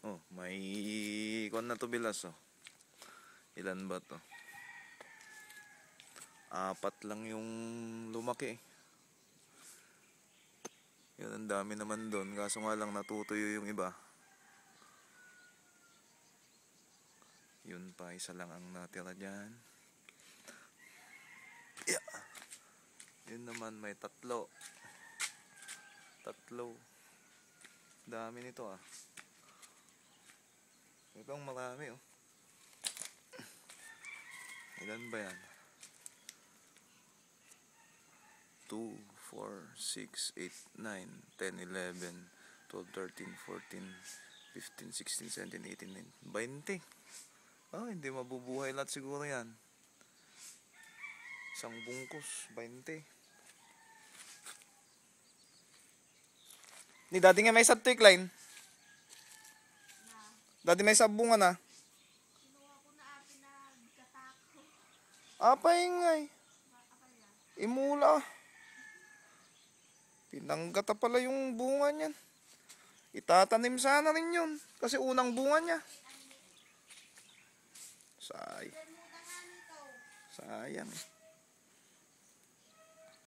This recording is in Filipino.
Oh, may kon na to bilas oh. Ilan ba to? 4 lang yung lumaki. Yun, ang dami naman doon. Kaso nga lang natutuyo yung iba. Yun pa, isa lang ang natira dyan. Yeah. Yun naman, may 3. Dami nito ah. Ibang marami oh. Ilan ba yan? 2, 4, 6, 8, 9, 10, 11, 12, 13, 14, 15, 16, 17, 18, 19, 20. Ah, hindi mabubuhay lahat siguro yan. Isang bungkus, 20. Ni dati nga may sa tick line. Dati may sabungan na. Apay ngay. Imula. Pinanggata pala yung bunga niyan. Itatanim sana rin yun. Kasi unang bunga niya. Sayang.